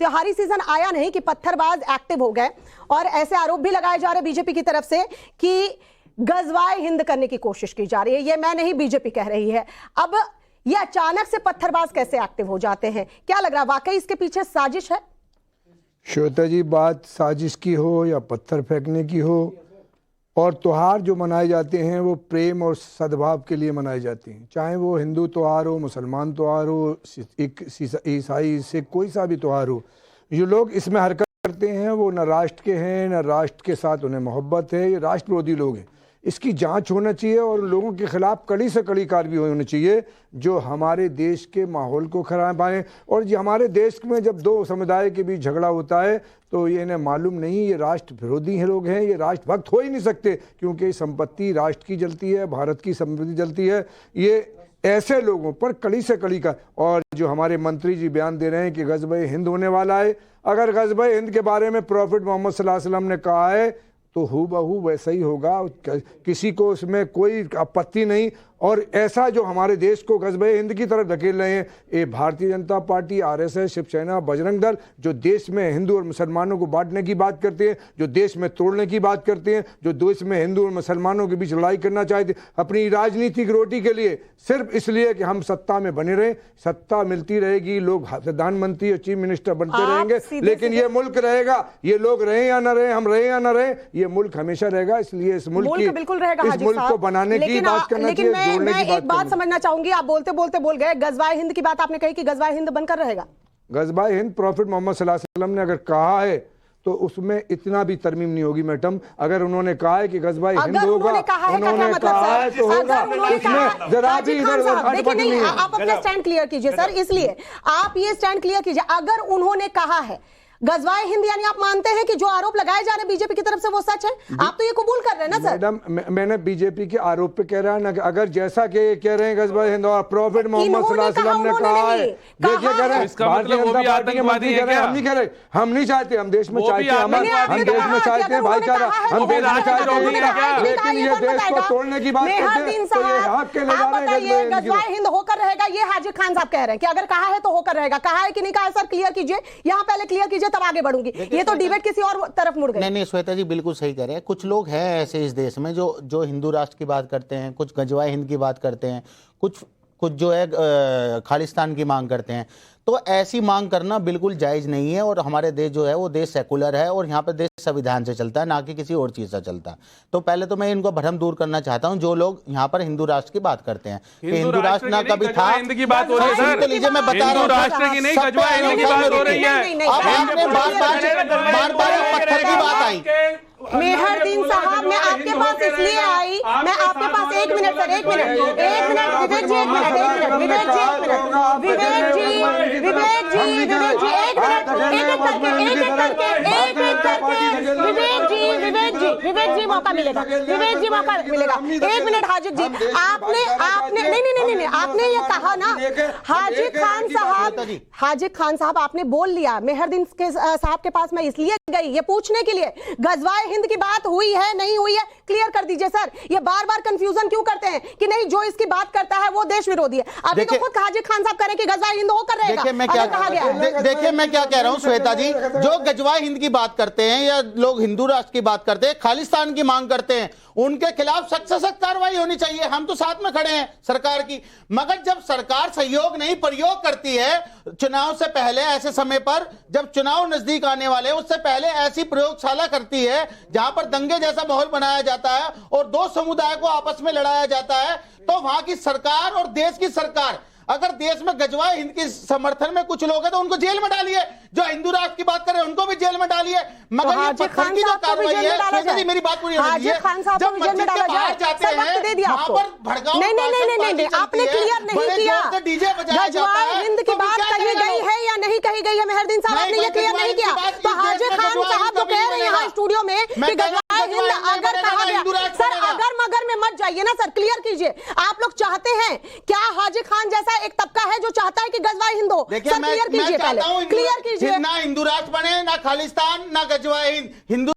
त्योहारी सीजन आया नहीं कि पत्थरबाज एक्टिव हो गए और ऐसे आरोप भी लगाए जा रहे बीजेपी की तरफ से कि गजवाए हिंद करने की कोशिश की जा रही है। ये मैं नहीं, बीजेपी कह रही है। अब ये अचानक से पत्थरबाज कैसे एक्टिव हो जाते हैं? क्या लग रहा है, वाकई इसके पीछे साजिश है? श्वेता जी, बात साजिश की हो या पत्थर फेंकने की हो, और त्योहार जो मनाए जाते हैं वो प्रेम और सद्भाव के लिए मनाए जाते हैं। चाहे वो हिंदू त्यौहार हो, मुसलमान त्यौहार हो, ईसाई, सिख, कोई सा भी त्यौहार हो, जो लोग इसमें हरकत करते हैं वो न राष्ट्र के हैं, न राष्ट्र के साथ उन्हें मोहब्बत है। ये राष्ट्र विरोधी लोग हैं। इसकी जांच होना चाहिए और लोगों के खिलाफ कड़ी से कड़ी कार्रवाई होनी चाहिए जो हमारे देश के माहौल को खराब आए। और जो हमारे देश में जब दो समुदाय के बीच झगड़ा होता है तो ये इन्हें मालूम नहीं, ये राष्ट्र विरोधी हैं लोग हैं, ये राष्ट्र भक्त हो ही नहीं सकते, क्योंकि संपत्ति राष्ट्र की जलती है, भारत की संपत्ति जलती है। ये ऐसे लोगों पर कड़ी से कड़ी का। और जो हमारे मंत्री जी बयान दे रहे हैं कि गज़ब-ए हिंद होने वाला है, अगर गज़ब-ए हिंद के बारे में प्रॉफिट मोहम्मद सल्लल्लाहु अलैहि वसल्लम ने कहा है तो हूबहू वैसा ही होगा, किसी को उसमें कोई आपत्ति नहीं। और ऐसा जो हमारे देश को गज़ब-ए हिंद की तरफ धकेल रहे हैं, ये भारतीय जनता पार्टी, आरएसएस, शिवसेना, बजरंग दल, जो देश में हिंदू और मुसलमानों को बांटने की बात करते हैं, जो देश में तोड़ने की बात करते हैं, जो देश में हिंदू और मुसलमानों के बीच लड़ाई करना चाहते अपनी राजनीतिक रोटी के लिए, सिर्फ इसलिए कि हम सत्ता में बने रहें। सत्ता मिलती रहेगी, लोग प्रधानमंत्री और चीफ मिनिस्टर बनते रहेंगे, लेकिन ये मुल्क रहेगा। ये लोग रहे या न रहे, हम रहे या न रहे, ये मुल्क हमेशा रहेगा। इसलिए इस मुल्क को बनाने की बात करना चाहिए। मैं एक बात समझना चाहूंगी, आप बोलते बोलते बोल गए, गज़वाए हिंद की बात आपने कही कि गज़वाए हिंद बनकर रहेगा। गज़वाए हिंद प्रॉफिट मोहम्मद सल्लल्लाहु अलैहि वसल्लम ने अगर कहा है तो उसमें इतना भी तरमीम नहीं होगी मैडम। अगर उन्होंने कहा है कि गज़वाए हिंद होगा, उन्होंने कहा है तो होगा। उसमें जरा भी इधर आप अपना स्टैंड क्लियर कीजिए सर, इसलिए आप ये स्टैंड क्लियर कीजिए। अगर उन्होंने कहा है गज़वाए हिंद, यानी आप मानते हैं कि जो आरोप लगाए जा रहे हैं बीजेपी की तरफ से वो सच है? आप तो ये कबूल कर रहे हैं ना सर? मैडम, मैंने बीजेपी के आरोप पे कह रहा है ना, अगर जैसा कि कह रहे हैं गज़वाए हिंद और प्रॉफिट मोहम्मद सल्लल्लाहु अलैहि वसल्लम ने कहा है, देखिए कह रहे हैं भारतीय जनता पार्टी के मंत्री कह रहे हैं, हम नहीं कह रहे, हम नहीं चाहते, हम देश में चाहते हैं, हम देश में चाहते हैं भाईचारा, हम देश में चाहते हैं, लेकिन ये देश को तोड़ने की बात करते हैं तो ये हाथ के ले जा रहे हैं। गज़वाए हिंद होकर रहेगा, ये हाजी खान साहब कह रहे हैं कि अगर कहा है तो होकर रहेगा। कहा है कि नहीं कहा है सर? क्लियर कीजिए, यहाँ पहले क्लियर कीजिए तब आगे बढ़ूंगी। ये तो डिबेट किसी और तरफ मुड़ गई। नहीं, श्वेता जी बिल्कुल सही कह रहे हैं। कुछ लोग हैं ऐसे इस देश में जो हिंदू राष्ट्र की बात करते हैं, कुछ गज़वाए हिंद की बात करते हैं, कुछ जो है खालिस्तान की मांग करते हैं। तो ऐसी मांग करना बिल्कुल जायज नहीं है। और हमारे देश जो है वो देश सेकुलर है और यहाँ पे देश संविधान से चलता है, ना कि किसी और चीज से चलता है। तो पहले तो मैं इनको भ्रम दूर करना चाहता हूँ जो लोग यहाँ पर हिंदू राष्ट्र की बात करते हैं। हिंदू राष्ट्र ना कभी था। तो लीजिए मैं बता रहा हूँ, राष्ट्र की नहीं गज़वाए हिंद की बात हो रही है। अब आपने बार पत्थर की बात आई। मेहरदीन साहब, मैं आपके पास इसलिए आई, मैं आपके पास एक मिनट सर, एक मिनट विवेक जी, एक मिनट विवेक जी, एक मिनट विवेक जी, विवेक जी, विवेक जी, एक मिनट, एक एक करके विवेक जी मौका मिलेगा, विवेक जी मौका मिलेगा। एक मिनट हाजिद जी, आपने नहीं, आपने ये कहा ना, हाजिद खान साहब आपने बोल लिया। मेहरदीन साहब के पास मैं इसलिए गई ये पूछने के लिए गज़वाए हिंद की बात हुई है नहीं हुई है, क्लियर कर दीजिए सर। ये बार बार कंफ्यूजन क्यों करते हैं कि नहीं जो इसकी बात करता है वो देश विरोधी है? अभी तो खुद हाजी खान साहब करें कि गज़वाए हिंद होकर रहेगा। देखिए मैं क्या कह रहा हूं श्वेता जी, जो गज़वाए हिंद की बात करते हैं या लोग हिंदू राष्ट्र की बात करते हैं, खालिस्तान की मांग करते हैं, उनके खिलाफ सख्त से सख्त कार्रवाई होनी चाहिए। हम तो साथ में खड़े हैं सरकार की। मगर जब सरकार सहयोग नहीं प्रयोग करती है चुनाव से पहले, ऐसे समय पर जब चुनाव नजदीक आने वाले उससे पहले ऐसी प्रयोगशाला करती है जहां पर दंगे जैसा माहौल बनाया जाता है और दो समुदाय को आपस में लड़ाया जाता है, तो वहां की सरकार और देश की सरकार, अगर देश में गज़वाए हिंद के समर्थन में कुछ लोग हैं तो उनको जेल में डालिए। जो हिंदू राष्ट्र की बात कर रहे हैं उनको भी जेल में डालिए। मगर ये पत्थर की जो कार्रवाई है, मेरी बात पूरी होनी है, जब मस्जिद के बाहर जाते हैं वहां पर भड़काऊ, नहीं, आपने क्लियर नहीं किया। गज़वाए हिंद की बात कही गई है या नहीं कही गई है? मेहरदीन साहब आपने ये क्लियर नहीं किया। तो हाजी खान साहब तो कह रहे हैं यहाँ स्टूडियो में कि गज़वाए हिंद अगर कहा गया, सर अगर मगर में मत जाइए ना सर, क्लियर कीजिए। आप लोग चाहते हैं क्या हाजी खान जैसा एक तबका है जो चाहता है कि गज़वाए हिंद हो? देखिए, क्लियर कीजिए, पहले क्लियर कीजिए। ना हिंदू राष्ट्र बने, ना खालिस्तान, ना गज़वाए हिंद। हिंदू